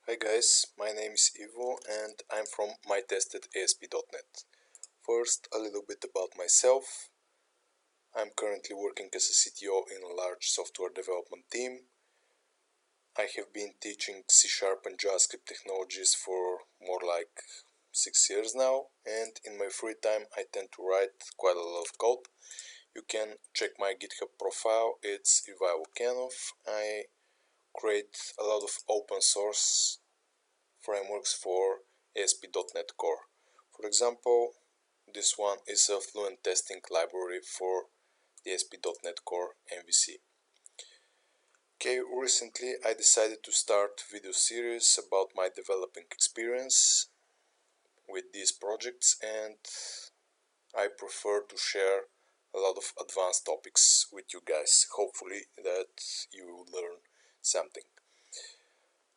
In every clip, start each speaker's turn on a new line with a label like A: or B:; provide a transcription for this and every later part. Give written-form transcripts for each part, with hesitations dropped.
A: Hi guys, my name is Ivo and I'm from mytestedasp.net. First, a little bit about myself. I'm currently working as a CTO in a large software development team. I have been teaching C# and JavaScript technologies for more like 6 years now, and in my free time I tend to write quite a lot of code. You can check my GitHub profile, it's Ivo Volkanov. I create a lot of open source frameworks for ASP.NET Core. For example, this one is a fluent testing library for the ASP.NET Core MVC. Okay, recently I decided to start video series about my developing experience with these projects, and I prefer to share a lot of advanced topics with you guys. Hopefully that you will learn something.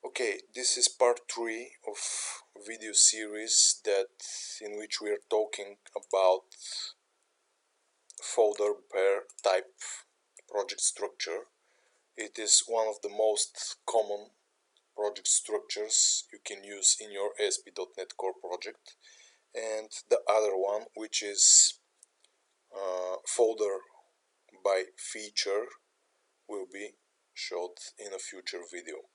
A: Okay, this is part 3 of video series in which we are talking about FolderbyType project structure. It is one of the most common project structures you can use in your ASP.NET Core project, and the other one, which is folder by feature, will be showed in a future video.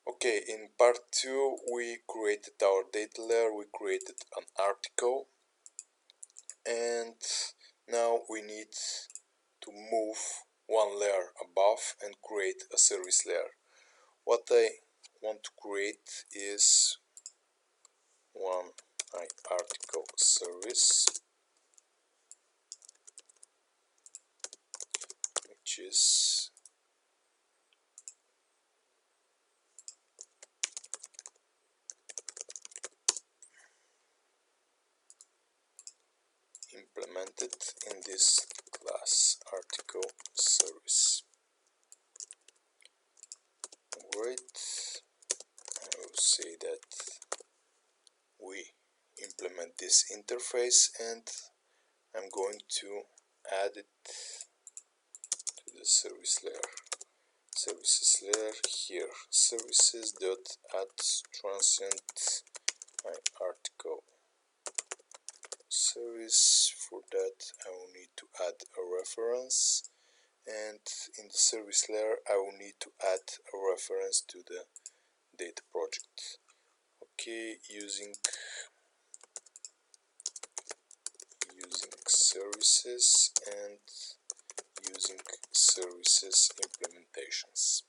A: Okay, in part 2 we created our data layer, we created an article, and now we need to move one layer above and create a service layer. What I want to create is one article service, which is implemented in this class article service. Great. I will say that we implement this interface, and I'm going to add it to the service layer. Services layer here, services.add_transient article service. For that I will need to add a reference, and in the service layer I will need to add a reference to the data project. Okay, using services and using services implementations.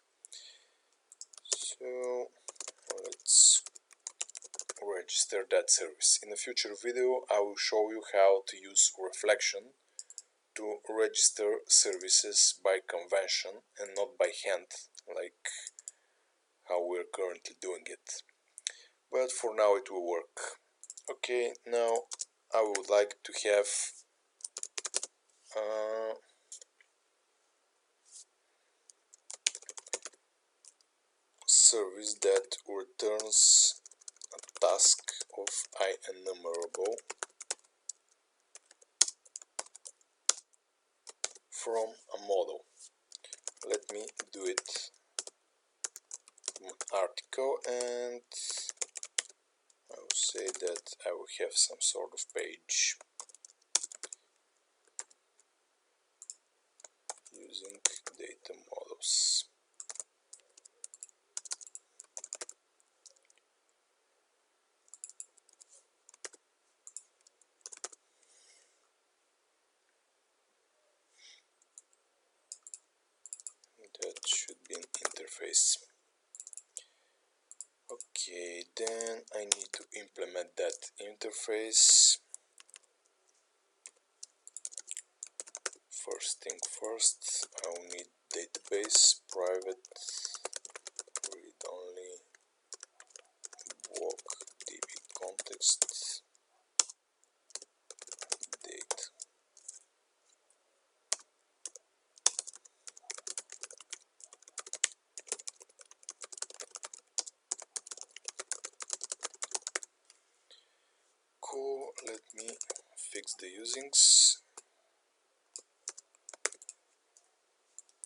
A: So let's register that service. In a future video I will show you how to use reflection to register services by convention and not by hand, like how we're currently doing it. But for now it will work. Okay, now I would like to have a service that returns a task of IEnumerable from a model. Let me do it in article, and I will say that I will have some sort of page using data models. That should be an interface. Okay, then I need to implement that interface. First thing first, I will need database private read only block db context date. Cool, let me fix the usings,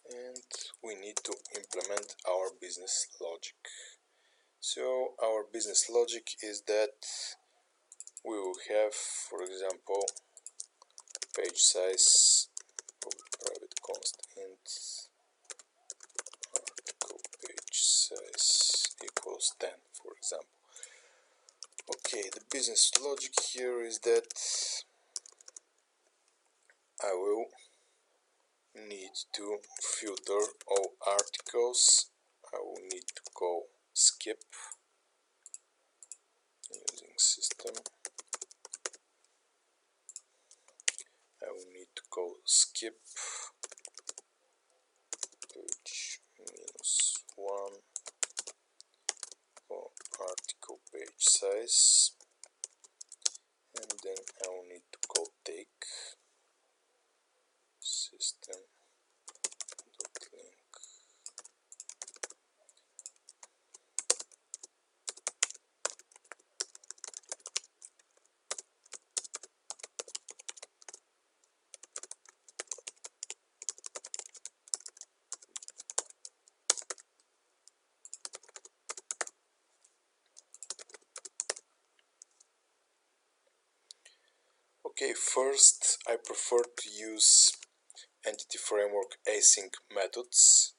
A: and we need to implement our business logic. So our business logic is that we will have, for example, page size private const int article page size equals 10, for example. Okay, the business logic here is that I will need to filter all articles. I will need to call skip using system. I will need to call skip page -1 for article page size, and then I will need to call take system.link. Okay, first I prefer to use entity framework async methods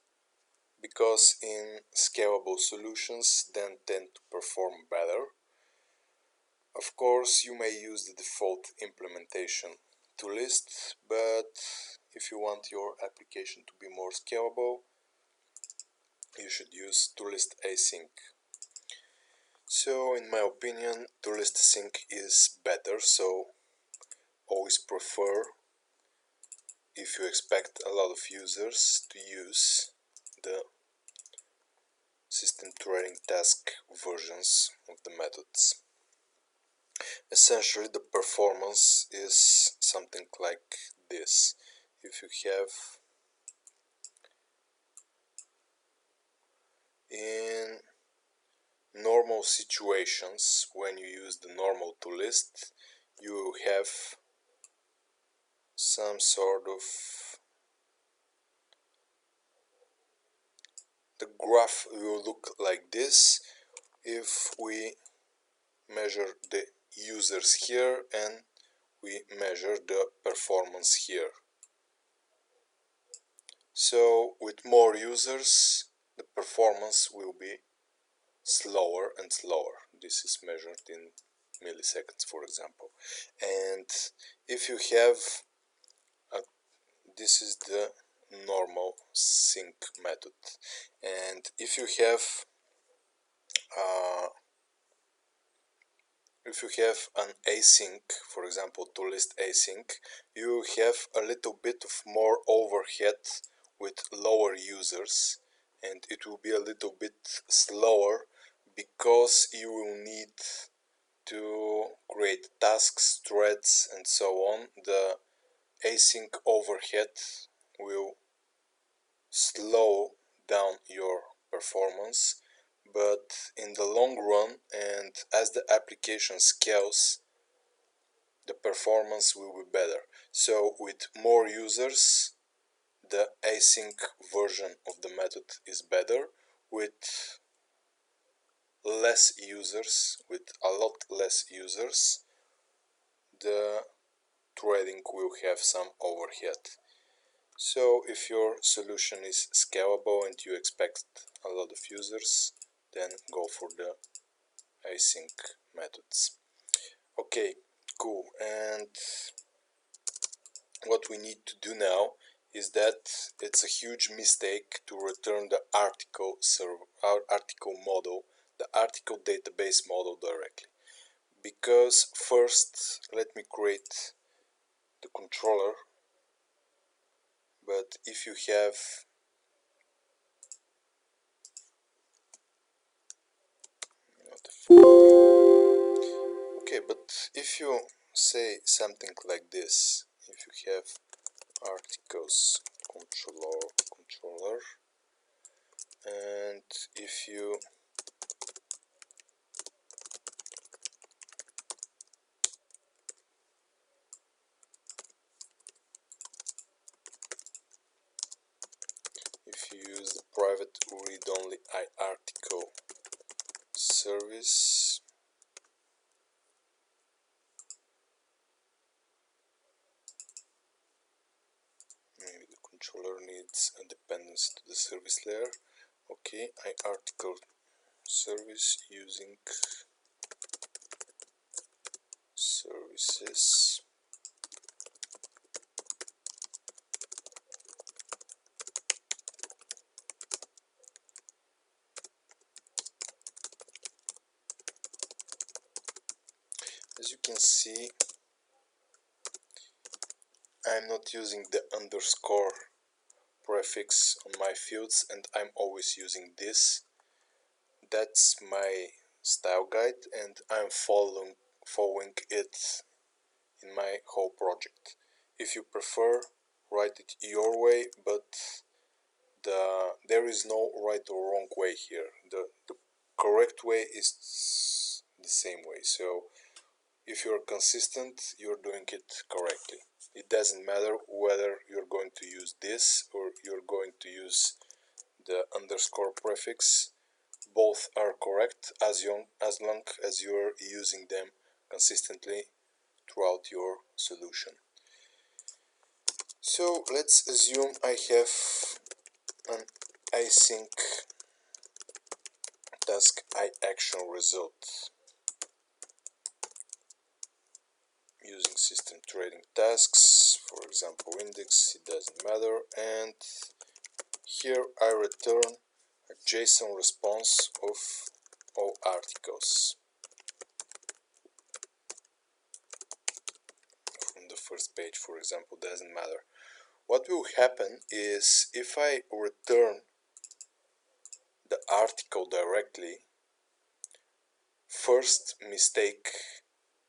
A: because in scalable solutions then tend to perform better. Of course, you may use the default implementation to list, but if you want your application to be more scalable, you should use toList async. So in my opinion, toList async is better, so always prefer, if you expect a lot of users, to use the system training task versions of the methods. Essentially, the performance is something like this. If you have in normal situations, when you use the normal toList, you will have some sort of, the graph will look like this if we measure the users here and we measure the performance here. So with more users, the performance will be slower and slower. This is measured in milliseconds, for example. And if you have this is the normal sync method, and if you have an async, for example toList async, you have a little bit of more overhead with lower users, and it will be a little bit slower because you will need to create tasks, threads, and so on. The async overhead will slow down your performance, but in the long run, and as the application scales, the performance will be better. So with more users, the async version of the method is better. With less users, with a lot less users, the threading will have some overhead. So if your solution is scalable and you expect a lot of users, then go for the async methods. Okay, cool. And what we need to do now is that it's a huge mistake to return the article model, the article database model directly. Because first, let me create the controller. But if you have okay, but if you say something like this, if you have articles controller, and if you use the private read-only article service. Maybe the controller needs a dependency to the service layer. Okay, I article service using services. As you can see, I'm not using the underscore prefix on my fields, and I'm always using this. That's my style guide, and I'm following it in my whole project. If you prefer, write it your way, but there is no right or wrong way here. The correct way is the same way. So if you're consistent, you're doing it correctly. It doesn't matter whether you're going to use this or you're going to use the underscore prefix. Both are correct as long as you're using them consistently throughout your solution. So let's assume I have an async task action result using system trading tasks, for example index, it doesn't matter, and here I return a JSON response of all articles from the first page, for example, doesn't matter. What will happen is if I return the article directly, first mistake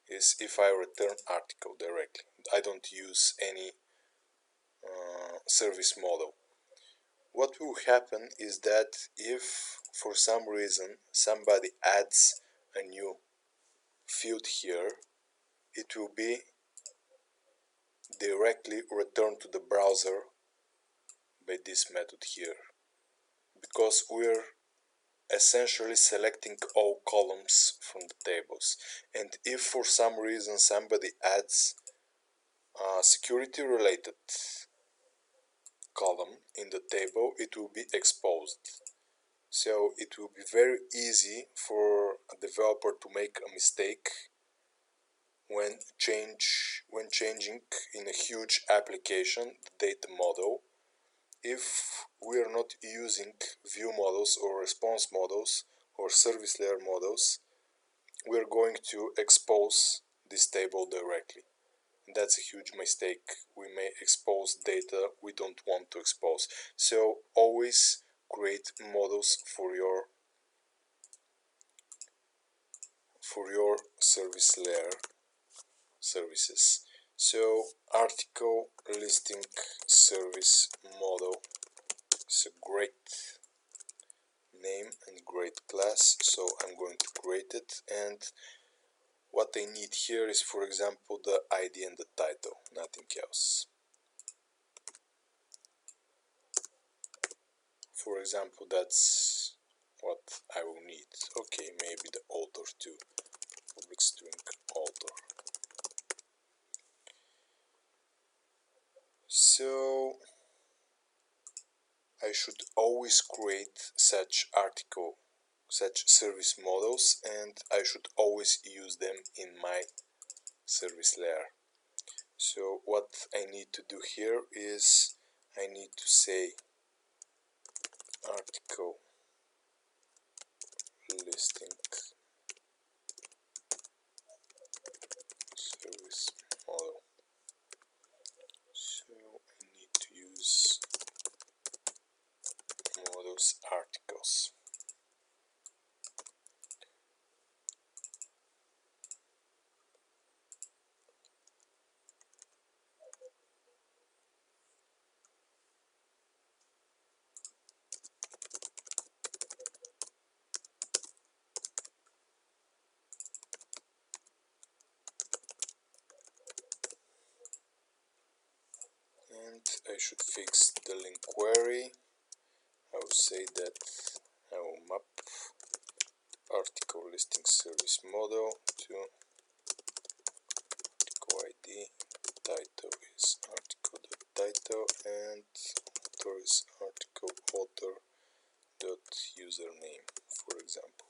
A: is if I return article directly. I don't use any service model. What will happen is that if for some reason somebody adds a new field here, it will be directly returned to the browser by this method here, because we're essentially selecting all columns from the tables. And if for some reason somebody adds a security related column in the table, it will be exposed. So it will be very easy for a developer to make a mistake when changing in a huge application the data model. If we are not using view models or response models or service layer models, we are going to expose this table directly. And that's a huge mistake. We may expose data we don't want to expose. So always create models for your service layer services. So article listing service model is a great name and great class, so I'm going to create it, and what I need here is, for example, the ID and the title, nothing else. For example, that's what I will need. Okay, maybe the author too, public string author. So I should always create such service models, and I should always use them in my service layer. So what I need to do here is I need to say article listing service model. So I need to use models articles. And I should fix the link query. I will say that I will map article listing service model to article ID, title is article.title, and author is article author.username, for example.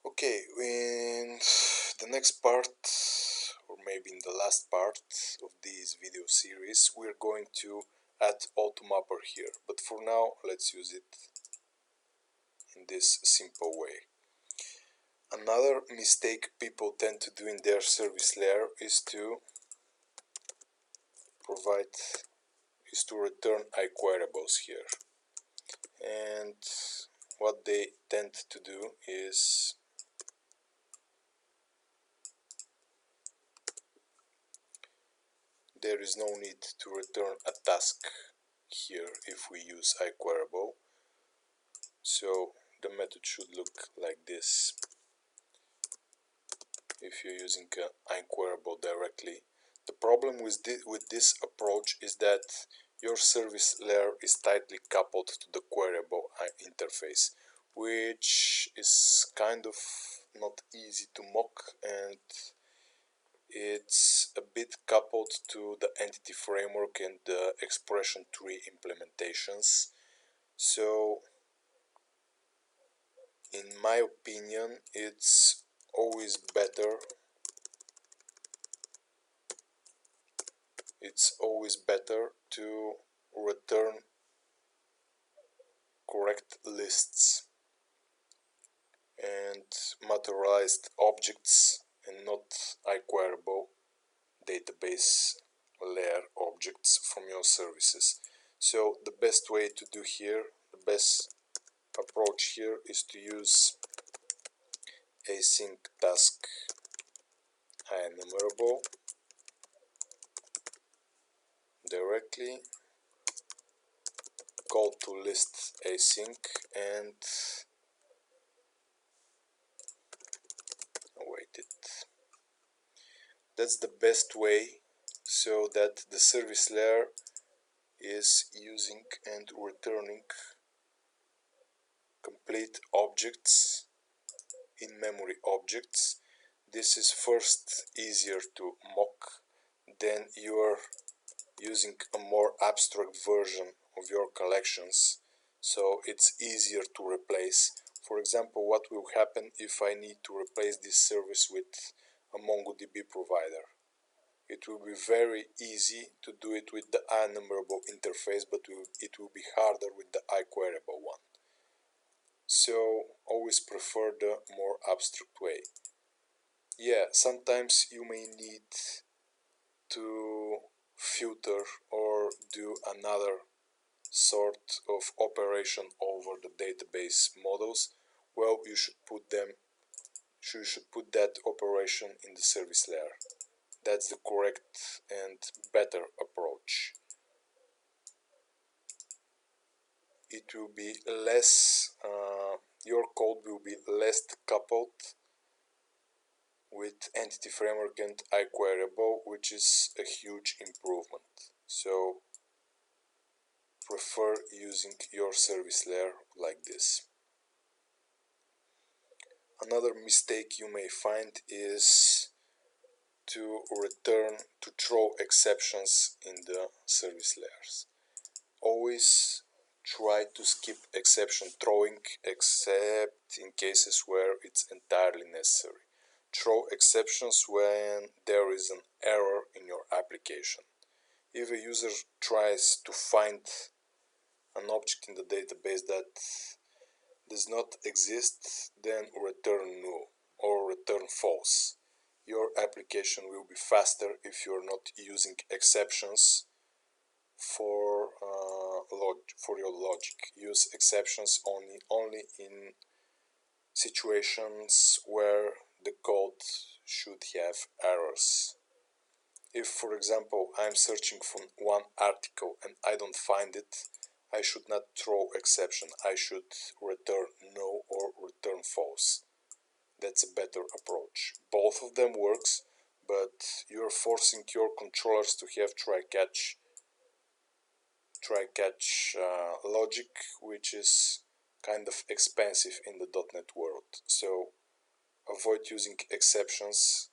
A: Okay, in the next part, or maybe in the last part of this video series, we're going to add automapper here, but for now let's use it in this simple way. Another mistake people tend to do in their service layer is to return iQuerables here, and what they tend to do is there is no need to return a task here if we use iQuerable. So the method should look like this if you're using iQuerable directly. The problem with this approach is that your service layer is tightly coupled to the queryable interface, which is kind of not easy to mock, and it's a bit coupled to the entity framework and the expression tree implementations. So in my opinion, it's always better to return correct lists and materialized objects and not iQuerable database layer objects from your services. So the best way to do here, the best approach here is to use async task enumerable directly, call to list async, and await it. That's the best way, so that the service layer is using and returning complete objects, in-memory objects. This is first easier to mock, then you are using a more abstract version of your collections, so it's easier to replace. For example, what will happen if I need to replace this service with a MongoDB provider? It will be very easy to do it with the enumerable interface, but it will be harder with the iQuerable one. So always prefer the more abstract way. Yeah, sometimes you may need to filter or do another sort of operation over the database models. Well, you should put that operation in the service layer. That's the correct and better approach. It will be less, your code will be less coupled with entity framework and iQuerable, which is a huge improvement. So prefer using your service layer like this. Another mistake you may find is to throw exceptions in the service layers. Always try to skip exception throwing except in cases where it's entirely necessary. Throw exceptions when there is an error in your application. If a user tries to find an object in the database that does not exist, then return null or return false. Your application will be faster if you're not using exceptions for your logic. Use exceptions only in situations where the code should have errors. If, for example, I'm searching for one article and I don't find it, I should not throw exception. I should return no or return false. That's a better approach. Both of them works, but you're forcing your controllers to have try-catch logic, which is kind of expensive in the .NET world. so avoid using exceptions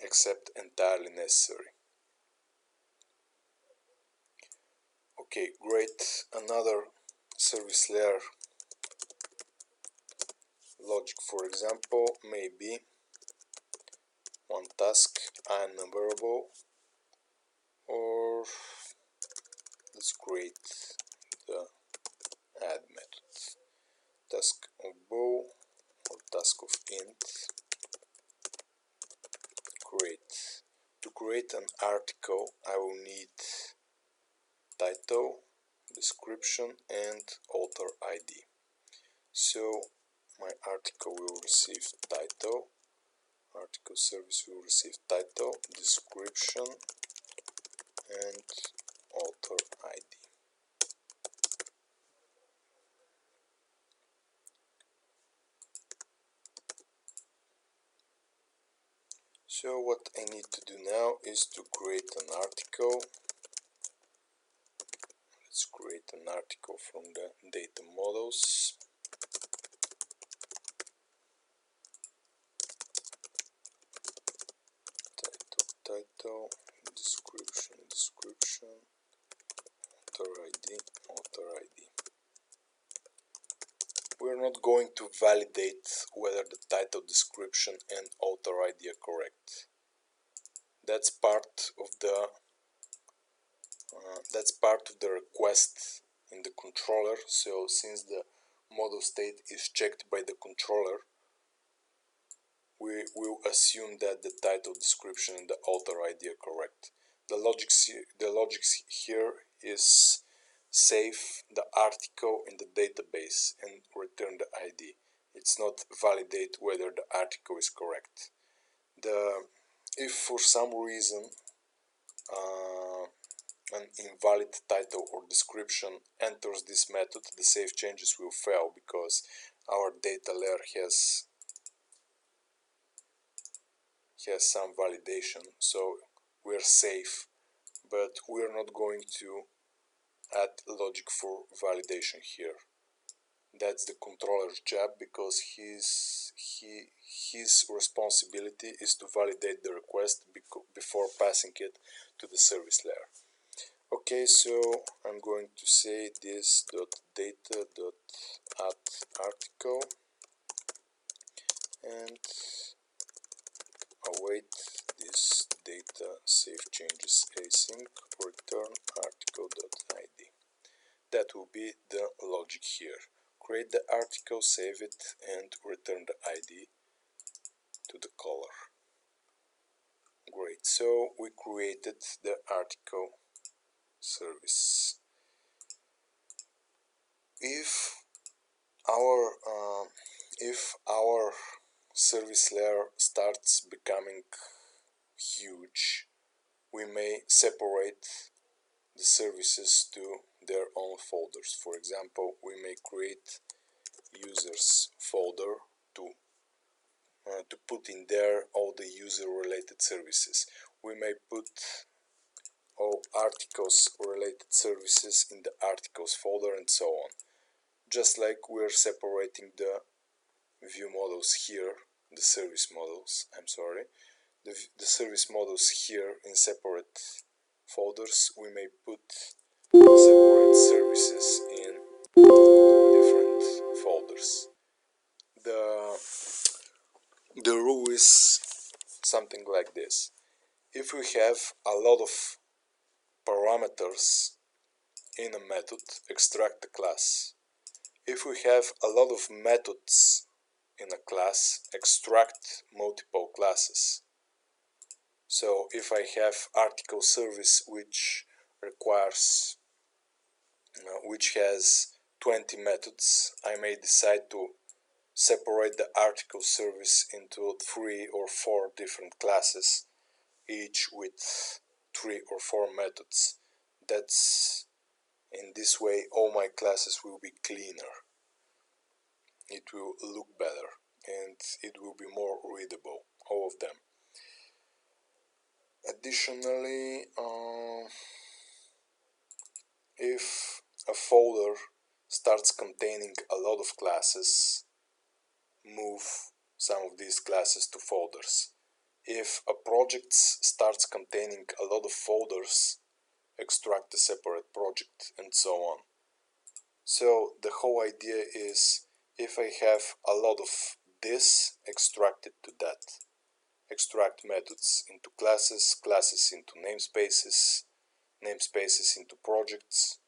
A: except entirely necessary. Okay, great. Another service layer logic, for example, may be one task unnumberable, or let's create the add method. Task of bow or task of int. Create. To create an article, I will need title, description, and author ID. So my article will receive title, article service will receive title, description, and author ID. So what I need to do now is to create an article. Let's create an article from the data models. Title, description, author ID. We're not going to validate whether the title, description, and author ID are correct. That's part of the request in the controller. So since the model state is checked by the controller, we will assume that the title, description, and the author ID are correct. The logic here is save the article in the database and return the ID. It's not validate whether the article is correct. If for some reason an invalid title or description enters this method, the save changes will fail because our data layer has some validation, so we're safe, but we're not going to add logic for validation here. That's the controller's job, because his responsibility is to validate the request before passing it to the service layer. Okay, so I'm going to say this .data.add article and await this data save changes async return article.id. That will be the logic here. Create the article, save it, and return the ID to the caller. Great, so we created the article service. If our service layer starts becoming huge, we may separate the services to their own folders. For example, we may create users folder to put in there all the user related services. We may put all articles related services in the articles folder, and so on. Just like we're separating the view models here, the service models, the service models here in separate folders, we may put separate services in different folders. The rule is something like this. If we have a lot of parameters in a method, extract the class. If we have a lot of methods in a class, extract multiple classes. So if I have article service which has 20 methods, I may decide to separate the article service into 3 or 4 different classes, each with 3 or 4 methods. In this way all my classes will be cleaner. It will look better and it will be more readable, all of them. Additionally, if a folder starts containing a lot of classes, move some of these classes to folders. If a project starts containing a lot of folders, extract a separate project, and so on. So the whole idea is, if I have a lot of this, extract it to that. Extract methods into classes, classes into namespaces, namespaces into projects,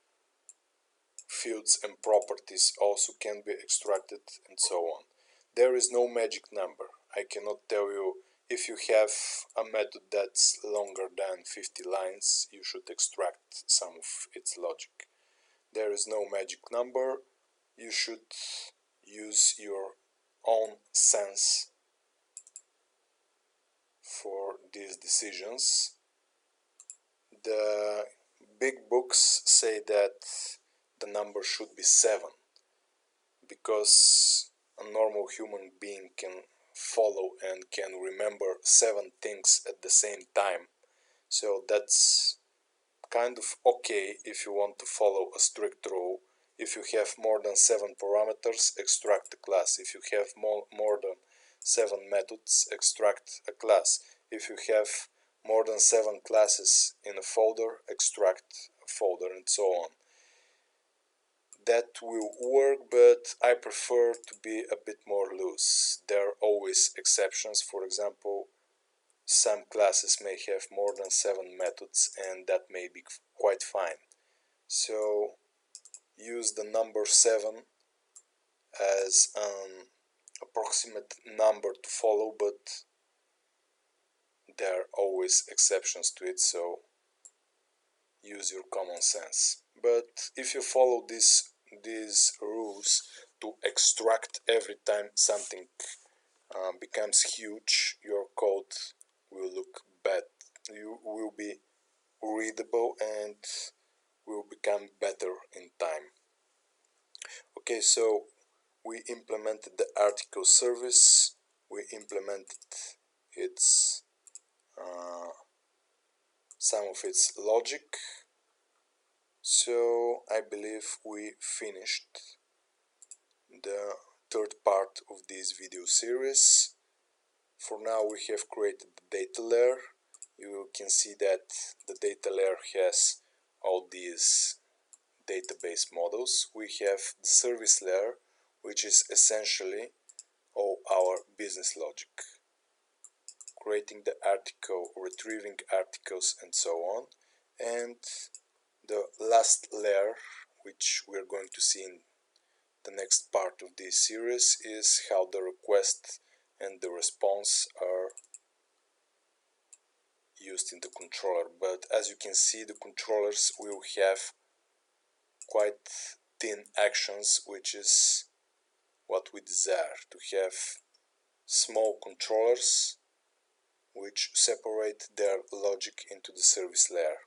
A: fields and properties also can be extracted, and so on. There is no magic number. I cannot tell you if you have a method that's longer than 50 lines, you should extract some of its logic. There is no magic number. You should use your own sense for these decisions. The big books say that the number should be 7, because a normal human being can follow and can remember 7 things at the same time. So that's kind of okay if you want to follow a strict rule. If you have more than 7 parameters, extract a class. If you have more than 7 methods, extract a class. If you have more than 7 classes in a folder, extract a folder, and so on. That will work, but I prefer to be a bit more loose. There are always exceptions. For example, some classes may have more than 7 methods, and that may be quite fine. So use the number 7 as an approximate number to follow, but there are always exceptions to it, so use your common sense. But if you follow these rules to extract every time something becomes huge, your code will look bad. You will be readable and will become better in time. Okay, so we implemented the article service. We implemented its some of its logic. So I believe we finished the third part of this video series. For now we have created the data layer. You can see that the data layer has all these database models. We have the service layer, which is essentially all our business logic. Creating the article, retrieving articles, and so on. And the last layer, which we're going to see in the next part of this series, is how the request and the response are used in the controller. But as you can see, the controllers will have quite thin actions, which is what we desire, to have small controllers which separate their logic into the service layer.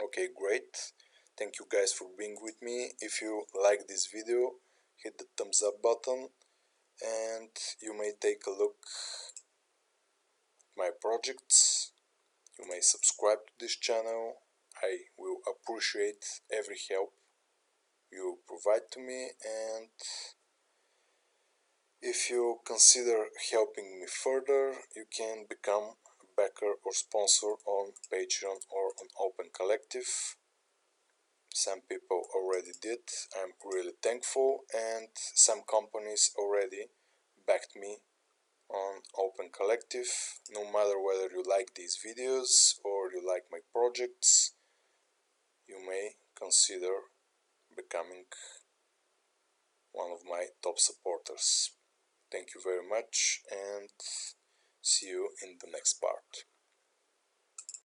A: Okay, great. Thank you guys for being with me. If you like this video, hit the thumbs up button, and you may take a look at my projects. You may subscribe to this channel. I will appreciate every help you provide to me, and if you consider helping me further, you can become a backer or sponsor on Patreon or on Open Collective. Some people already did. I'm really thankful, and some companies already backed me on Open Collective. No matter whether you like these videos or you like my projects, you may consider becoming one of my top supporters. Thank you very much, and see you in the next part.